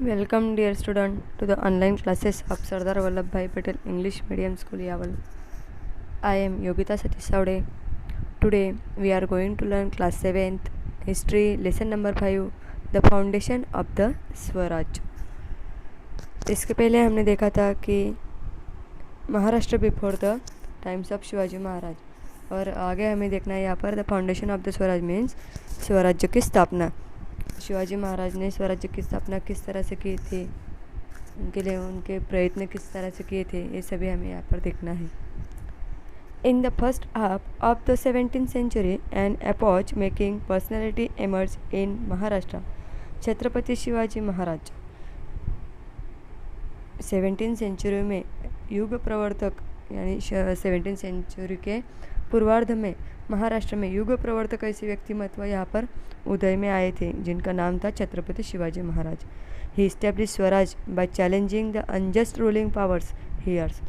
Welcome dear student to the online classes of Sardar Vallabhbhai Patel English Medium School Yaval. I am Yogita Satish Savde. Today we are going to learn class 7th history lesson number 5 the foundation of the Swaraj. इसके पहले हमने देखा था कि Maharashtra before the times of Shivaji Maharaj, और आगे हमें देखना है यहाँ पर the foundation of the Swaraj means Swarajya की स्थापना। शिवाजी महाराज ने स्वराज्य की स्थापना किस तरह से की थी, उनके लिए उनके प्रयत्न किस तरह से किए थे, ये सभी हमें यहाँ पर देखना है। In the first half of the 17th century an epoch making personality emerge in Maharashtra. Chhatrapati Shivaji Maharaj 17th century में युग प्रवर्तक यानी 17th सेंचुरी के पूर्वार्ध में महाराष्ट्र में युग प्रवर्तक ऐसे व्यक्तिमत्व यहाँ पर उदय में आए थे जिनका नाम था Chhatrapati Shivaji Maharaj. He establish Swaraj by challenging the unjust ruling powers here's.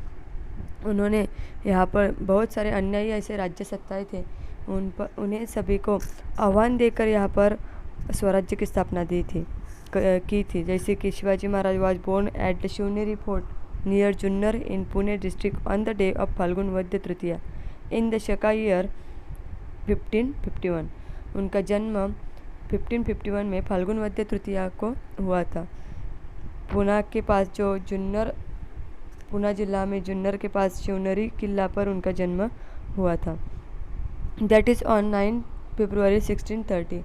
उन्होंने यहाँ पर बहुत सारे अन्यायी ऐसे राज्य सत्ताएं थे, उन्हें सभी को आह्वान देकर यहाँ पर स्वराज्य की स्थापना की थी। जैसे कि Shivaji Maharaj was born at the Shivneri fort near Junnar in Pune district on the day of Falgun Vadya Tritiya in the Shaka year 1551। उनका जन्म 1551 में फाल्गुन वद्य तृतीया को हुआ था। पुणे के पास जो पुणे जिला में जुन्नर के पास शिवनेरी किला पर उनका जन्म हुआ था। दैट इज़ ऑन 9 फरवरी 1630।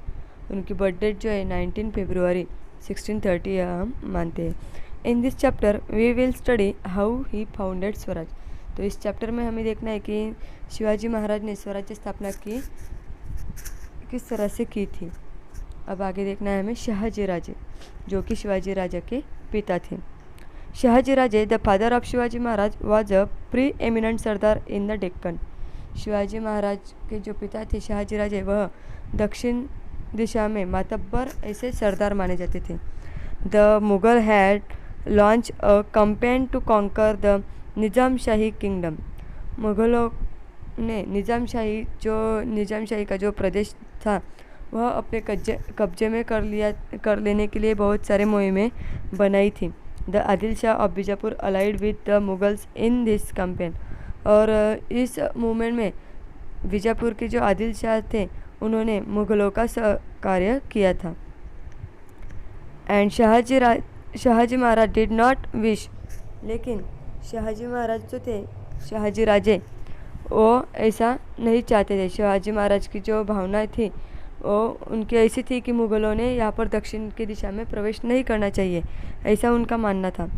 उनकी बर्थडे जो है 19 फरवरी 1630 हम मानते हैं। In this chapter we will study how he founded Swaraj. तो इस चैप्टर में हमें देखना है कि शिवाजी महाराज ने स्वराज्य स्थापना की किस तरह से की थी। अब आगे देखना है हमें शहाजी राजे, जो कि शिवाजी राजा के पिता थे। Shahaji Raje the father of Shivaji Maharaj was a preeminent sardar in the Deccan. Shivaji Maharaj के जो पिता थे शहाजी राजे, वह दक्षिण दिशा में मातब्बर ऐसे सरदार माने जाते थे। The Mughal had launch a campaign to conquer the Nizam Shahi kingdom. मुग़लों ने निज़ाम शाही का जो प्रदेश था वह अपने कब्जे में कर लेने के लिए बहुत सारे मुहिमें बनाई थी। The Adil Shah of Bijapur allied with the Mughals in this campaign. और इस मूवमेंट में बीजापुर के जो आदिल शाह थे उन्होंने मुग़लों का सहकार्य किया था। And Shahaji Maharaj did not wish, लेकिन शहाजी महाराज जो थे शहाजी राजे वो ऐसा नहीं चाहते थे। शिवाजी महाराज की जो भावना थी वो उनकी ऐसी थी कि मुग़लों ने यहाँ पर दक्षिण की दिशा में प्रवेश नहीं करना चाहिए, ऐसा उनका मानना था।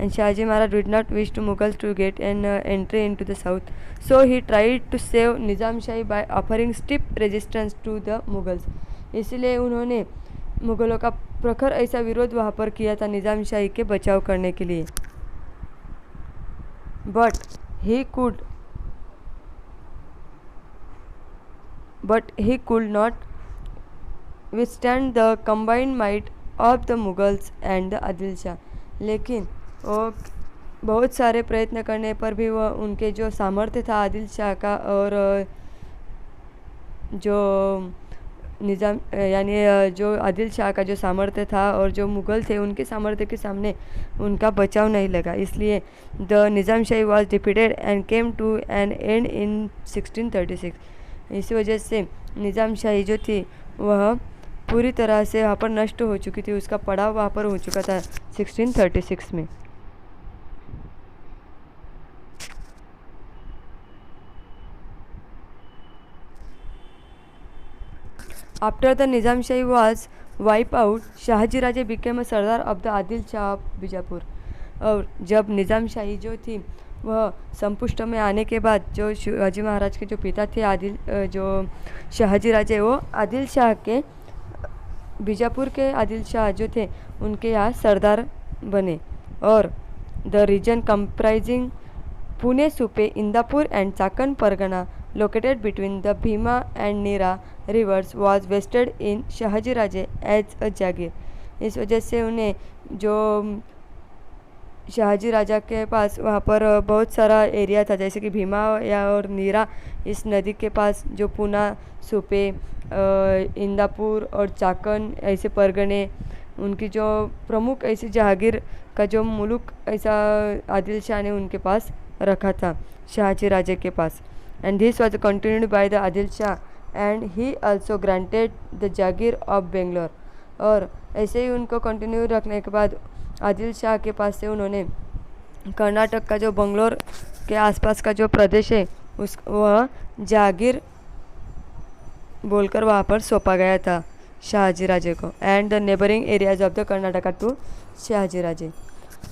And Shahaji Maharaj did not wish to Mughals to get an entry into the south, so he tried to save Nizam Shahi by offering stiff resistance to the Mughals. इसलिए उन्होंने मुग़लों का प्रखर ऐसा विरोध वहाँ पर किया था निज़ाम शाही के बचाव करने के लिए। But he could not withstand the combined might of the Mughals and the Adil Shah. लेकिन वो बहुत सारे प्रयत्न करने पर भी वह उनके जो सामर्थ्य था आदिल शाह का और जो निज़ाम यानी जो आदिल शाह का जो सामर्थ्य था और जो मुग़ल थे उनके सामर्थ्य के सामने उनका बचाव नहीं लगा। इसलिए the Nizam Shahi was defeated and came to an end in 1636। इसी वजह से निज़ाम शाही जो थी वह पूरी तरह से वहाँ पर नष्ट हो चुकी थी, उसका पड़ाव वहाँ पर हो चुका था 1636 में। After the Nizam Shahi was wipe out, Shahaji Raje became a Sardar of the Adil Shah of Bijapur. और जब निज़ाम शाही जो थी वह संपुष्ट में आने के बाद जो शिवाजी महाराज के जो पिता थे जो शहाजी राजे, वो आदिल शाह के बीजापुर के आदिल शाह जो थे उनके यहाँ सरदार बने। और the region comprising Pune Supe Indapur and Chakan pargana located between the Bhima and Nira rivers was vested in Shahaji Raje as a जागीर। इस वजह से उन्हें जो शहाजी राजा के पास वहाँ पर बहुत सारा एरिया था, जैसे कि भीमा या और नीरा, इस नदी के पास जो पूना सुपे इंदापुर और चाकन ऐसे परगने उनकी जो प्रमुख ऐसी जहागीर का जो मुल्क ऐसा आदिल शाह ने उनके पास रखा था, शाहजी राजे के पास। And this was continued by the Adil Shah and he also granted the jagir of Bangalore. और ऐसे ही उनको कंटिन्यू रखने के बाद आदिल शाह के पास से उन्होंने कर्नाटक का जो बंगलोर के आसपास का जो प्रदेश है उस वह जागीर बोलकर वहाँ पर सौंपा गया था शाहजी राजे को। And the neighbouring areas of the Karnataka to Shahaji Raje.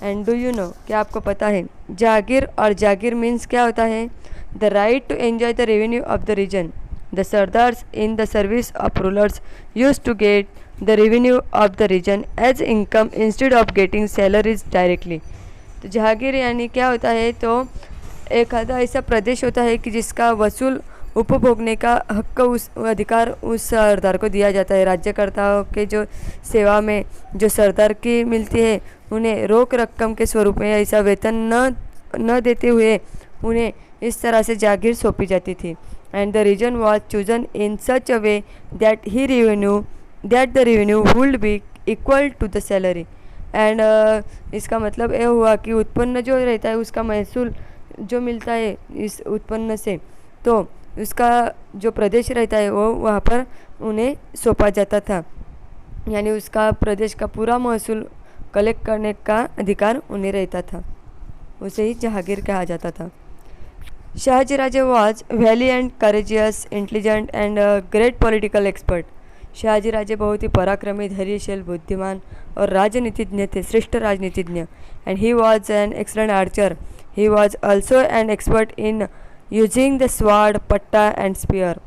And do you know, क्या आपको पता है जागीर और जागीर मीन्स क्या होता है? The right to enjoy the revenue of the region. The sardars in the service of rulers use to get the revenue of the region as income instead of getting salaries directly. तो जहागीर यानी क्या होता है? तो एक आधा ऐसा प्रदेश होता है कि जिसका वसूल उपभोगने का हक उस अधिकार उस सरदार को दिया जाता है। राज्यकर्ताओं के जो सेवा में जो सरदार की मिलती है उन्हें रोक रकम के स्वरूप में ऐसा वेतन न देते हुए उन्हें इस तरह से जागीर सौंपी जाती थी। And the region was chosen in such a way that the revenue would be equal to the salary. And इसका मतलब यह हुआ कि उत्पन्न जो रहता है उसका महसूल जो मिलता है इस उत्पन्न से, तो उसका जो प्रदेश रहता है वो वहाँ पर उन्हें सौंपा जाता था, यानी उसका प्रदेश का पूरा महसूल कलेक्ट करने का अधिकार उन्हें रहता था। उसे ही जहागीर कहा जाता था। Shahaji Raje was valiant, courageous, intelligent and great political expert. Shahaji Raje बहुत ही पराक्रमी, धैर्यशील, बुद्धिमान और राजनीतिज्ञ थे, श्रेष्ठ राजनीतिज्ञ। And he was an excellent Archer. He was also an expert in using the sword, पट्टा एंड स्पीयर।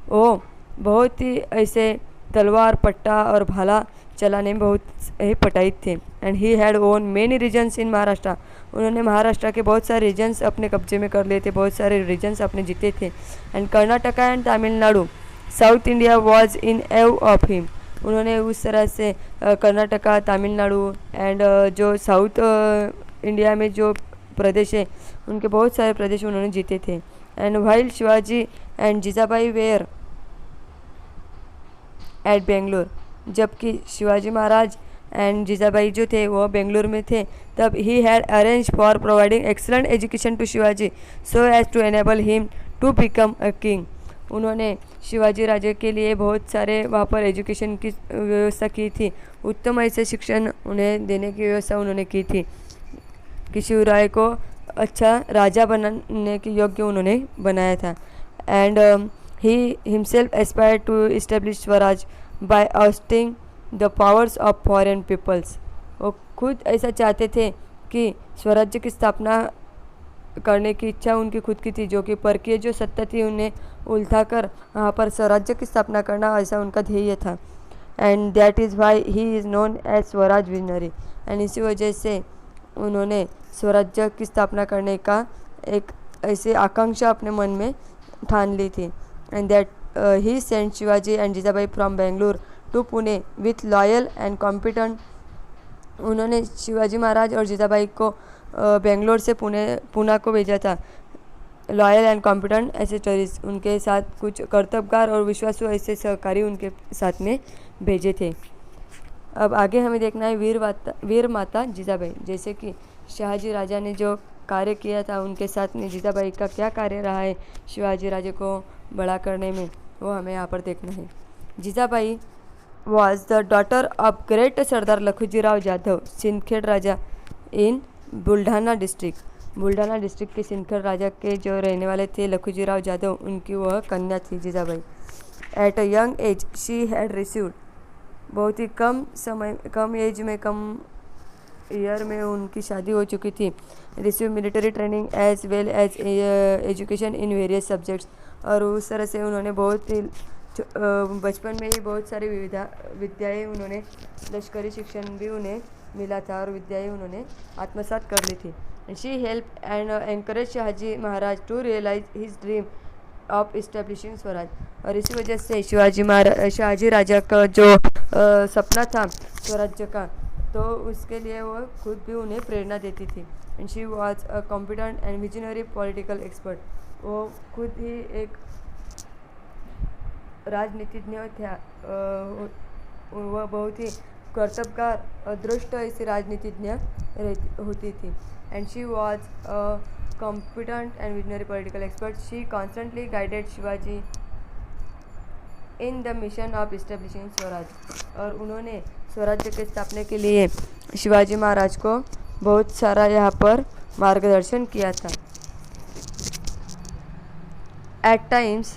वो बहुत ही ऐसे तलवार, पट्टा और भाला चलाने में बहुत ही पटाई थे। And he had won many regions in Maharashtra. उन्होंने महाराष्ट्र के बहुत सारे रीजन्स अपने कब्जे में कर लिए थे, बहुत सारे रीजन्स अपने जीते थे। And Karnataka and Tamil Nadu, south India was in एव ऑफ हिम। उन्होंने उस तरह से कर्नाटका, तमिलनाडु एंड जो साउथ इंडिया में जो प्रदेश है उनके बहुत सारे प्रदेश उन्होंने जीते थे। And while Shivaji and Jijabai were at Bangalore, जबकि शिवाजी महाराज एंड जीजाबाई जो थे वो बेंगलोर में थे, तब he had arrange for providing excellent education to Shivaji so as to enable him to become a king. उन्होंने शिवाजी राजे के लिए बहुत सारे वहाँ पर एजुकेशन की व्यवस्था की थी, उत्तम ऐसे शिक्षण उन्हें देने की व्यवस्था उन्होंने की थी कि शिवराय को अच्छा राजा बनाने के योग्य उन्होंने बनाया था। And he himself aspired to establish Swaraj by ousting the powers of foreign peoples. वो खुद ऐसा चाहते थे कि स्वराज्य की स्थापना करने की इच्छा उनकी खुद की थी, जो कि परकीय जो सत्ता थी उन्हें उल्टा कर वहाँ पर स्वराज्य की स्थापना करना, ऐसा उनका ध्येय था। And that is why he is known as Swaraj visionary. And इसी वजह से उन्होंने स्वराज्य की स्थापना करने का एक ऐसी आकांक्षा अपने मन में ठान ली थी। And that he sent Shivaji and Jijabai from Bangalore to Pune with loyal and competent. उन्होंने शिवाजी महाराज और जीजाबाई को बेंगलोर से पुणे को भेजा था, लॉयल एंड कॉम्पिटेंट एसेसरीज उनके साथ कुछ कर्तव्यगार और विश्वासु ऐसे सहकारी उनके साथ में भेजे थे। अब आगे हमें देखना है वीर माता जीजाबाई। जैसे कि शाहजी राजा ने जो कार्य किया था उनके साथ में जीजाबाई का क्या कार्य रहा है शिवाजी राजे को बड़ा करने में, वो हमें यहाँ पर देखना है। Jijabai was the daughter of great sardar Lakhujirao Jadhav, Sindkhed Raja in Buldhana district. Buldhana district के सिंदखेड़ राजा के जो रहने वाले थे लखुजीराव जाधव, उनकी वह कन्या थी Jijabai. At a young age she had received, बहुत ही कम एज में, कम ईयर में उनकी शादी हो चुकी थी। Receive military training as well as education in various subjects. और उस तरह से उन्होंने बहुत ही बचपन में ही बहुत सारी विद्याएं उन्होंने, लश्करी शिक्षण भी उन्हें मिला था और विद्याएं उन्होंने आत्मसात कर ली थी। She help and encourage Shahaji Maharaj to realise his dream of establishing Swaraj. और इसी वजह से शाहजी राजा का जो सपना था स्वराज्य का, तो उसके लिए वो खुद भी उन्हें प्रेरणा देती थी। And she was a competent and visionary political expert. वो खुद ही एक राजनीतिज्ञ था, वह बहुत ही कर्तबगार अदृष्ट ऐसी राजनीतिज्ञ होती थी। And she was a competent and visionary political expert. She constantly guided Shivaji in the mission of establishing Swaraj. और उन्होंने स्वराज्य के स्थापना के लिए शिवाजी महाराज को बहुत सारा यहाँ पर मार्गदर्शन किया था। At times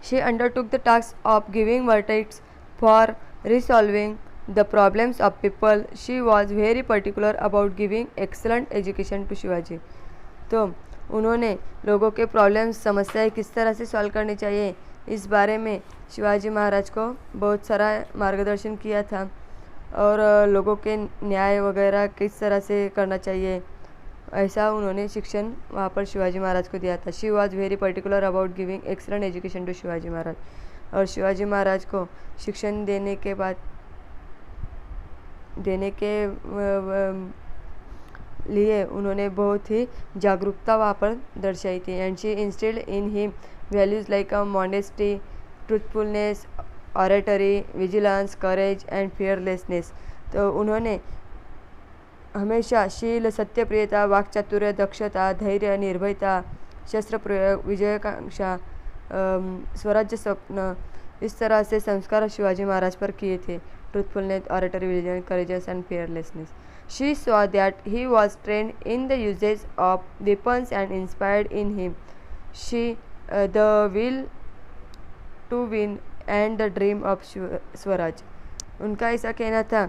she undertook the task of giving verdicts for resolving the problems of people. She was very particular about giving excellent education to Shivaji. तो उन्होंने लोगों के प्रॉब्लम्स समस्याएं किस तरह से सॉल्व करनी चाहिए इस बारे में शिवाजी महाराज को बहुत सारा मार्गदर्शन किया था, और लोगों के न्याय वगैरह किस तरह से करना चाहिए ऐसा उन्होंने शिक्षण वहाँ पर शिवाजी महाराज को दिया था। She was very particular about giving excellent education to Shivaji Maharaj. और शिवाजी महाराज को शिक्षण देने के लिए उन्होंने बहुत ही जागरूकता वहाँ पर दर्शाई थी। And she instilled in him values like a modesty, truthfulness, oratory, vigilance, courage and fearlessness. तो उन्होंने हमेशा शील, सत्यप्रियता, वाक्चातुर्य, दक्षता, धैर्य, निर्भयता, शस्त्र प्रयोग, विजयाकांक्षा, स्वराज्य स्वप्न, इस तरह से संस्कार शिवाजी महाराज पर किए थे। Truthfulness, oratory, vigilance, courages and fearlessness. She saw that he was trained in the usages of weapons and inspired in him she the will to win and the dream of Swaraj. उनका ऐसा कहना था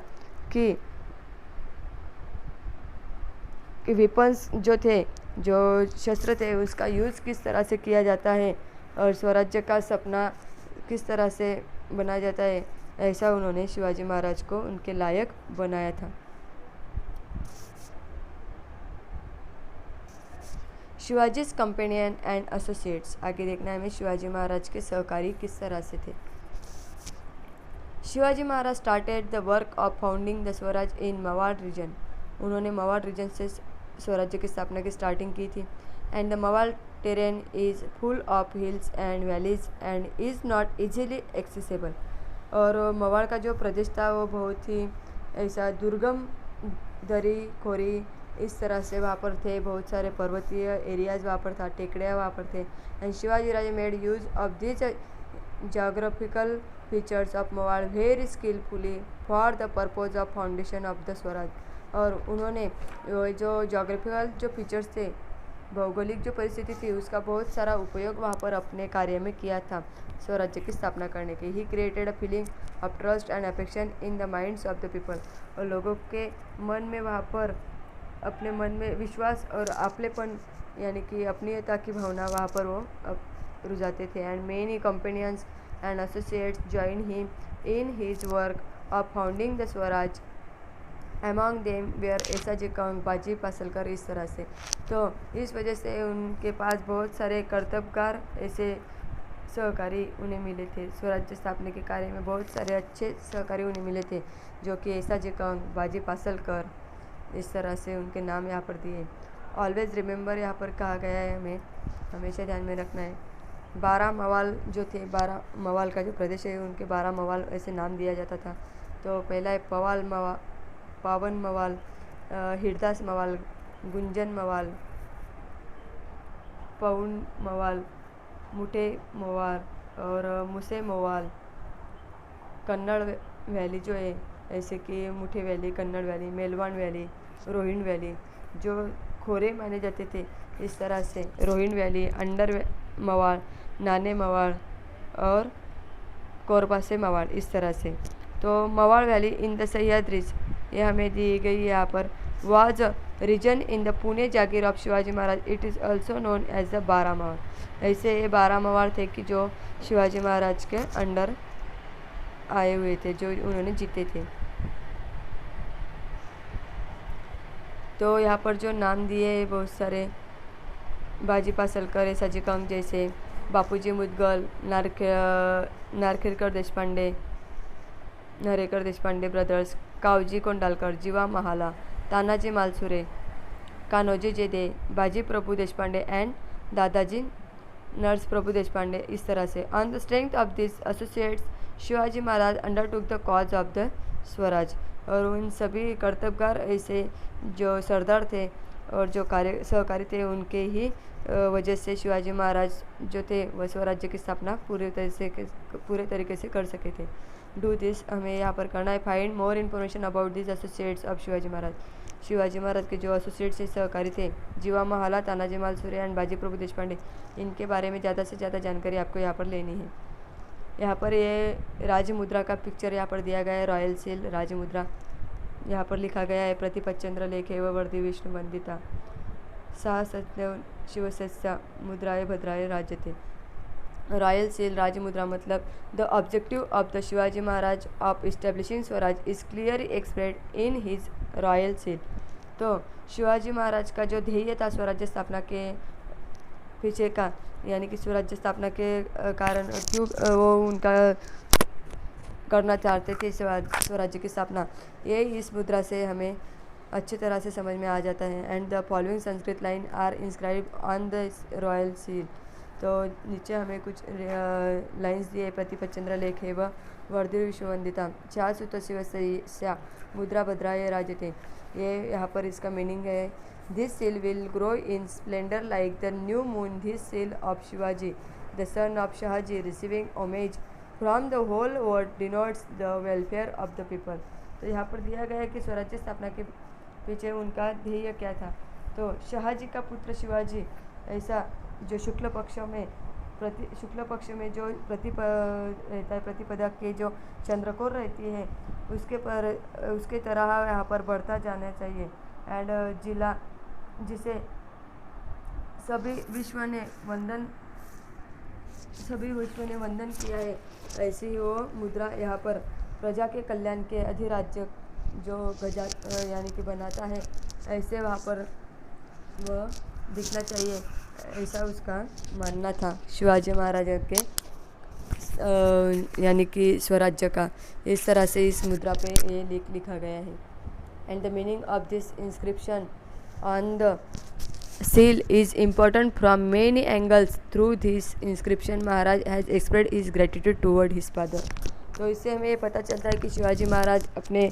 कि वेपन्स जो थे, जो शस्त्र थे, उसका यूज़ किस तरह से किया जाता है और स्वराज्य का सपना किस तरह से बनाया जाता है, ऐसा उन्होंने शिवाजी महाराज को उनके लायक बनाया था। Shivaji's companion and associates. आगे देखना है हमें शिवाजी महाराज के सहकारी किस तरह से थे। Shivaji Maharaj started the work of founding the Swaraj in Maval region. उन्होंने मवाड़ रीजन से स्वराज्य की स्थापना की स्टार्टिंग की थी। And the Mawar terrain is full of hills and valleys and is not easily accessible. और मवाड़ का जो प्रदेश था वो बहुत ही ऐसा दुर्गम, दरी खोरी इस तरह से वहाँ पर थे, बहुत सारे पर्वतीय एरियाज़ वहाँ पर था, टेकड़ियाँ वहाँ पर थे। And Shivaji Raje made use of this geographical features of Mawar very skillfully for the purpose of foundation of the Swaraj. और उन्होंने जो जोग्राफिकल जो फीचर्स थे, भौगोलिक जो परिस्थिति थी, उसका बहुत सारा उपयोग वहाँ पर अपने कार्य में किया था स्वराज्य की स्थापना करने के। He created a feeling of trust and affection in the minds of the people. और लोगों के मन में वहाँ पर अपने मन में विश्वास और आपलेपन यानी कि अपनीयता की भावना वहाँ पर वो रुझाते थे। And many companions and associates join him in his work of founding the Swaraj. Among them were Yesaji Kank, Baji Pasalkar, इस तरह से। तो इस वजह से उनके पास बहुत सारे कर्तबगार ऐसे सहकारी उन्हें मिले थे। स्वराज्य स्थापना के कार्य में बहुत सारे अच्छे सहकारी उन्हें मिले थे, जो कि एसाजी कंग, बाजी पासलकर, इस तरह से उनके नाम यहाँ पर दिए। ऑलवेज रिमेंबर यहाँ पर कहा गया है, हमें हमेशा ध्यान में रखना है। 12 मवाल जो थे, 12 मवाल का जो प्रदेश है, उनके 12 मवाल ऐसे नाम दिया जाता था। तो पहला है पावन मवाल, हिरदास मवाल, गुंजन मवाल, पवन मवाल, मुठे मवाल और मुसे मवाल। कन्नड़ वैली जो है, ऐसे कि Muthe valley, Kanad valley, Melvan valley, Rohin valley, जो खोरे माने जाते थे, इस तरह से रोहिण वैली, अंडर मवाड़, नाने मवाड़ और कोरपासे मवाड़, इस तरह से। तो Mawar valley in the Sahyadris, ये हमें दी गई यहाँ पर, was region in the Pune jagir of Shivaji Maharaj. It is also known as the 12 मवाड़। ऐसे ये 12 मवाड़ थे कि जो शिवाजी महाराज के अंडर आए हुए थे, जो उन्होंने जीते थे। तो यहाँ पर जो नाम दिए बहुत सारे, बाजी पासलकर, एसाजी कंग जैसे, बापूजी मुदगल, नारखेडकर देशपांडे, नरेकर देशपांडे ब्रदर्स, कावजी कोंडालकर, जीवा महाला, तानाजी मालसुरे, कान्होजी जेदे, बाजी प्रभू देशपांडे एंड दादाजी नर्स प्रभु देशपांडे। इस तरह से on the strength of this associates Shivaji Maharaj undertook the cause of the Swaraj. और उन सभी कर्तव्यगार ऐसे जो सरदार थे और जो सहकारी थे उनके ही वजह से शिवाजी महाराज जो थे वह स्वराज्य की स्थापना पूरे तरीके से कर सके थे। डू दिस हमें यहाँ पर करना है। Find more information about this associates of Shivaji Maharaj. Shivaji Maharaj के जो एसोसिएट्स से सहकारी थे जीवा महाला, तानाजी मालुसरे एंड बाजी प्रभु देशपांडे, इनके बारे में ज़्यादा से ज़्यादा जानकारी आपको यहाँ पर लेनी है। यहाँ पर ये राजमुद्रा का पिक्चर यहाँ पर दिया गया है, रॉयल सील राजमुद्रा। यहाँ पर लिखा गया है प्रतिपच्चंद्र लेखे व वर्दी विष्णु वंदिता सा सत्यव शिवसस्या मुद्राए भद्राए राज्यते। रॉयल सील राजमुद्रा मतलब the objective of the Shivaji Maharaj of establishing Swaraj is clearly expressed in his royal seal. तो शिवाजी महाराज का जो ध्येय था स्वराज्य स्थापना के पीछे का, यानी कि स्वराज्य स्थापना के कारण क्यों वो उनका करना चाहते थे स्वराज्य की स्थापना, ये इस मुद्रा से हमें अच्छी तरह से समझ में आ जाता है। And the following Sanskrit line are inscribe on the royal seal. तो नीचे हमें कुछ लाइन्स दिए, प्रतिपच्चंद्र लेखे व वर्धि विश्ववंदिता छासुत शिवस्या मुद्रा भद्राय राजते। ये यहाँ पर इसका मीनिंग है, this seal will grow in splendour like the new moon, this seal of Shivaji the son of Shahaji receiving homage from the whole world denotes the welfare of the people. तो यहाँ पर दिया गया है कि स्वराज्य स्थापना के पीछे उनका ध्येय क्या था। तो शाहजी का पुत्र शिवाजी, ऐसा जो शुक्ल पक्ष में जो रहता है, प्रतिपदा के जो चंद्रकोर रहती है उसके तरह यहाँ पर बढ़ता जाना चाहिए। एंड जिसे सभी विश्व ने वंदन किया है, ऐसी ही वो मुद्रा यहाँ पर प्रजा के कल्याण के अधिराज्य जो गजा यानी कि बनाता है, ऐसे वहाँ पर वह दिखना चाहिए, ऐसा उसका मानना था शिवाजी महाराज के यानी कि स्वराज्य का। इस तरह से इस मुद्रा पे ये लिखा गया है। And the meaning of this inscription on the seal is important from many angles. Through this inscription Maharaj has expressed his gratitude toward his father. तो इससे हमें ये पता चलता है कि शिवाजी महाराज अपने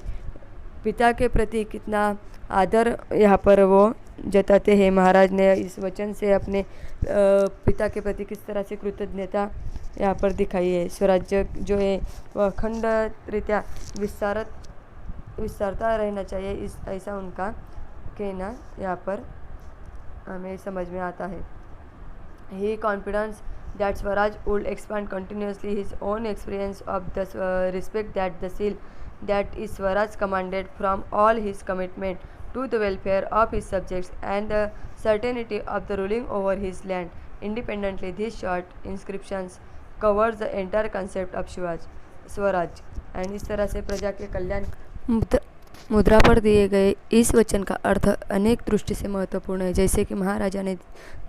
पिता के प्रति कितना आदर यहाँ पर वो जताते हैं। महाराज ने इस वचन से अपने पिता के प्रति किस तरह से कृतज्ञता यहाँ पर दिखाई है। स्वराज्य जो है वह अखंड रीत्या विस्तारता रहना चाहिए, इस ऐसा उनका कहना यहाँ पर हमें समझ में आता है। He confidence that Swaraj would expand continuously his own experience of the respect that the seal that is Swaraj commanded from all his commitment to the welfare of his subjects and the certainty of the ruling over his land independently. These short inscriptions covers the entire concept of Swaraj. And इस तरह से प्रजा के कल्याण मुद्रा पर दिए गए इस वचन का अर्थ अनेक दृष्टि से महत्वपूर्ण है। जैसे कि महाराजा ने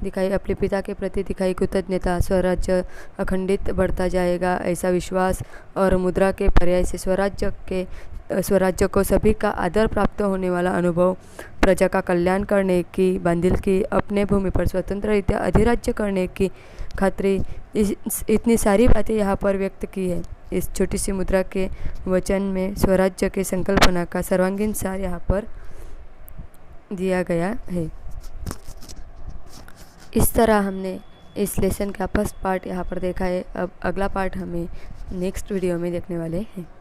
दिखाई अपने पिता के प्रति दिखाई कृतज्ञता, स्वराज्य अखंडित बढ़ता जाएगा ऐसा विश्वास, और मुद्रा के पर्याय से स्वराज्य को सभी का आदर प्राप्त होने वाला अनुभव, प्रजा का कल्याण करने की बांधिलकी, अपने भूमि पर स्वतंत्र रीत्या अधिराज्य करने की खातरी, इतनी सारी बातें यहाँ पर व्यक्त की है। इस छोटी सी मुद्रा के वचन में स्वराज्य के संकल्पना का सर्वांगीण सार यहाँ पर दिया गया है। इस तरह हमने इस लेसन का फर्स्ट पार्ट यहाँ पर देखा है। अब अगला पार्ट हमें नेक्स्ट वीडियो में देखने वाले हैं।